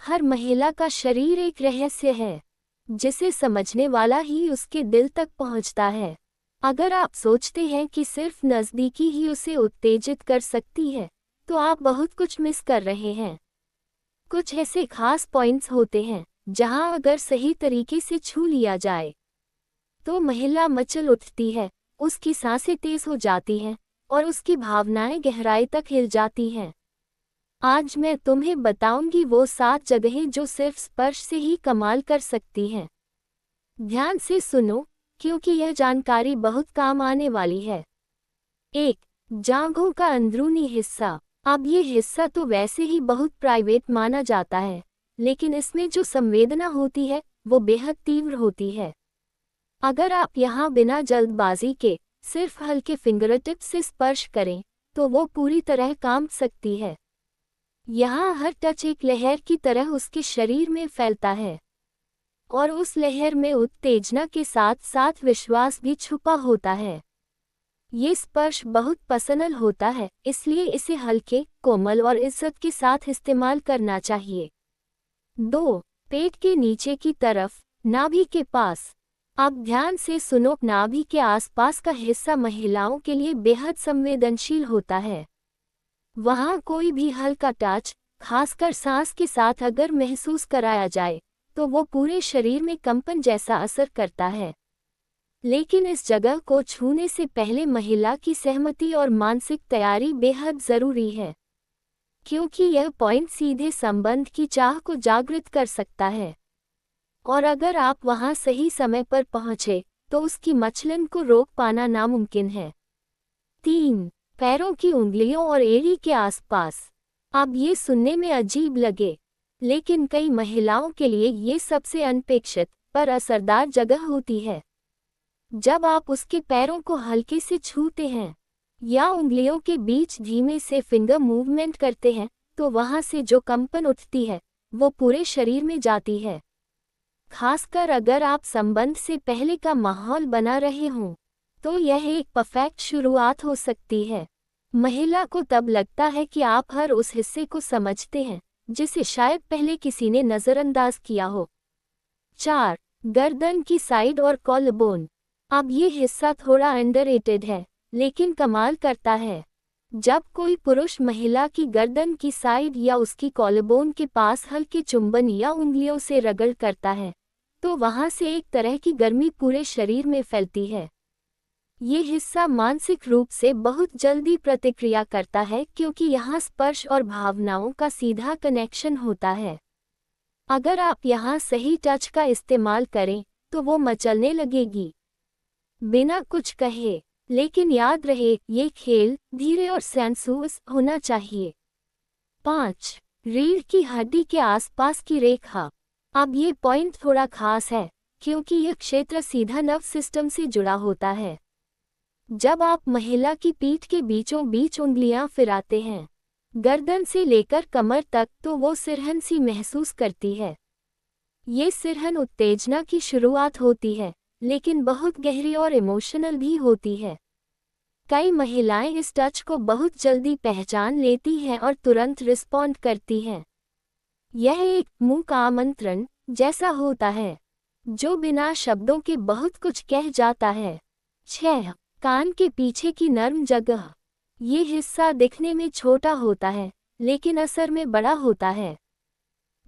हर महिला का शरीर एक रहस्य है, जिसे समझने वाला ही उसके दिल तक पहुंचता है। अगर आप सोचते हैं कि सिर्फ नज़दीकी ही उसे उत्तेजित कर सकती है, तो आप बहुत कुछ मिस कर रहे हैं। कुछ ऐसे खास पॉइंट्स होते हैं जहां अगर सही तरीके से छू लिया जाए तो महिला मचल उठती है, उसकी सांसें तेज हो जाती हैं और उसकी भावनाएं गहराई तक हिल जाती हैं। आज मैं तुम्हें बताऊंगी वो 7 जगहें जो सिर्फ स्पर्श से ही कमाल कर सकती हैं। ध्यान से सुनो, क्योंकि यह जानकारी बहुत काम आने वाली है। 1. जांघों का अंदरूनी हिस्सा। अब ये हिस्सा तो वैसे ही बहुत प्राइवेट माना जाता है, लेकिन इसमें जो संवेदना होती है वो बेहद तीव्र होती है। अगर आप यहाँ बिना जल्दबाजी के सिर्फ हल्के फिंगरटिप से स्पर्श करें तो वो पूरी तरह काम सकती है। यहाँ हर टच एक लहर की तरह उसके शरीर में फैलता है और उस लहर में उत्तेजना के साथ साथ विश्वास भी छुपा होता है। ये स्पर्श बहुत पर्सनल होता है, इसलिए इसे हल्के, कोमल और इज्जत के साथ इस्तेमाल करना चाहिए। 2. पेट के नीचे की तरफ, नाभि के पास। अब ध्यान से सुनो, नाभि के आसपास का हिस्सा महिलाओं के लिए बेहद संवेदनशील होता है। वहाँ कोई भी हल्का टच, खासकर सांस के साथ अगर महसूस कराया जाए, तो वो पूरे शरीर में कंपन जैसा असर करता है। लेकिन इस जगह को छूने से पहले महिला की सहमति और मानसिक तैयारी बेहद ज़रूरी है, क्योंकि यह पॉइंट सीधे संबंध की चाह को जागृत कर सकता है। और अगर आप वहां सही समय पर पहुंचे, तो उसकी मचलन को रोक पाना नामुमकिन है। 3. पैरों की उंगलियों और एड़ी के आसपास। अब ये सुनने में अजीब लगे, लेकिन कई महिलाओं के लिए ये सबसे अनपेक्षित पर असरदार जगह होती है। जब आप उसके पैरों को हल्के से छूते हैं या उंगलियों के बीच धीमे से फिंगर मूवमेंट करते हैं, तो वहां से जो कंपन उठती है वो पूरे शरीर में जाती है। खासकर अगर आप संबंध से पहले का माहौल बना रहे हों, तो यह एक परफेक्ट शुरुआत हो सकती है। महिला को तब लगता है कि आप हर उस हिस्से को समझते हैं जिसे शायद पहले किसी ने नज़रअंदाज किया हो। 4. गर्दन की साइड और कॉलरबोन। अब ये हिस्सा थोड़ा अंडररेटेड है, लेकिन कमाल करता है। जब कोई पुरुष महिला की गर्दन की साइड या उसकी कॉलरबोन के पास हल्के चुंबन या उंगलियों से रगड़ करता है, तो वहां से एक तरह की गर्मी पूरे शरीर में फैलती है। ये हिस्सा मानसिक रूप से बहुत जल्दी प्रतिक्रिया करता है, क्योंकि यहाँ स्पर्श और भावनाओं का सीधा कनेक्शन होता है। अगर आप यहाँ सही टच का इस्तेमाल करें, तो वो मचलने लगेगी बिना कुछ कहे। लेकिन याद रहे, ये खेल धीरे और सेंसुअस होना चाहिए। 5. रीढ़ की हड्डी के आसपास की रेखा। अब ये पॉइंट थोड़ा खास है, क्योंकि यह क्षेत्र सीधा नर्व सिस्टम से जुड़ा होता है। जब आप महिला की पीठ के बीचों बीच उंगलियां फिराते हैं, गर्दन से लेकर कमर तक, तो वो सिरहन सी महसूस करती है। ये सिरहन उत्तेजना की शुरुआत होती है, लेकिन बहुत गहरी और इमोशनल भी होती है। कई महिलाएं इस टच को बहुत जल्दी पहचान लेती हैं और तुरंत रिस्पॉन्ड करती हैं। यह एक मुंह का आमंत्रण जैसा होता है, जो बिना शब्दों के बहुत कुछ कह जाता है। 6. कान के पीछे की नर्म जगह। ये हिस्सा दिखने में छोटा होता है, लेकिन असर में बड़ा होता है।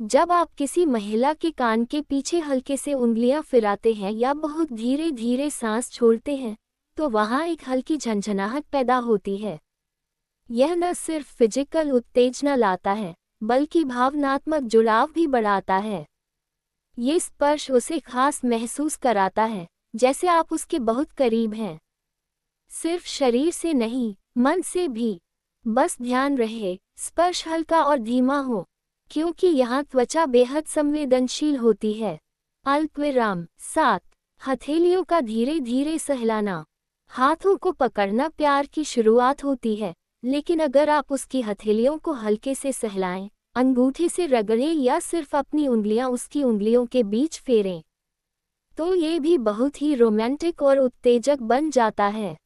जब आप किसी महिला के कान के पीछे हल्के से उंगलियां फिराते हैं या बहुत धीरे धीरे सांस छोड़ते हैं, तो वहां एक हल्की झंझनाहट पैदा होती है। यह न सिर्फ फिजिकल उत्तेजना लाता है, बल्कि भावनात्मक जुड़ाव भी बढ़ाता है। ये स्पर्श उसे खास महसूस कराता है, जैसे आप उसके बहुत करीब हैं। सिर्फ शरीर से नहीं, मन से भी। बस ध्यान रहे, स्पर्श हल्का और धीमा हो, क्योंकि यहाँ त्वचा बेहद संवेदनशील होती है। अल्पविराम। 7. हथेलियों का धीरे धीरे सहलाना। हाथों को पकड़ना प्यार की शुरुआत होती है, लेकिन अगर आप उसकी हथेलियों को हल्के से सहलाएं, अंगूठे से रगड़ें या सिर्फ अपनी उंगलियां उसकी उंगलियों के बीच फेरें, तो ये भी बहुत ही रोमांटिक और उत्तेजक बन जाता है।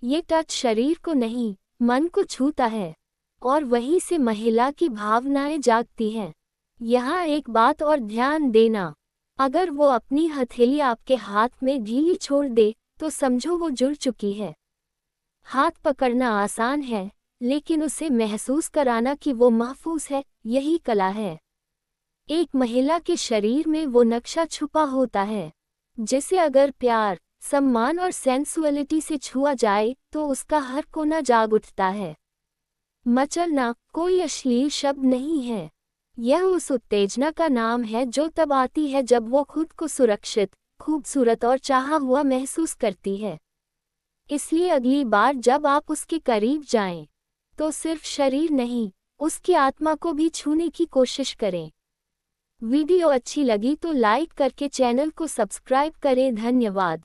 ये टच शरीर को नहीं, मन को छूता है, और वहीं से महिला की भावनाएं जागती हैं। यहाँ एक बात और ध्यान देना, अगर वो अपनी हथेली आपके हाथ में ढीली छोड़ दे तो समझो वो जुड़ चुकी है। हाथ पकड़ना आसान है, लेकिन उसे महसूस कराना कि वो महफूज है, यही कला है। एक महिला के शरीर में वो नक्शा छुपा होता है जिसे अगर प्यार, सम्मान और सेंसुअलिटी से छुआ जाए तो उसका हर कोना जाग उठता है। मचलना कोई अश्लील शब्द नहीं है। यह उस उत्तेजना का नाम है जो तब आती है जब वो खुद को सुरक्षित, खूबसूरत और चाहा हुआ महसूस करती है। इसलिए अगली बार जब आप उसके करीब जाएं, तो सिर्फ शरीर नहीं, उसकी आत्मा को भी छूने की कोशिश करें। वीडियो अच्छी लगी तो लाइक करके चैनल को सब्सक्राइब करें। धन्यवाद।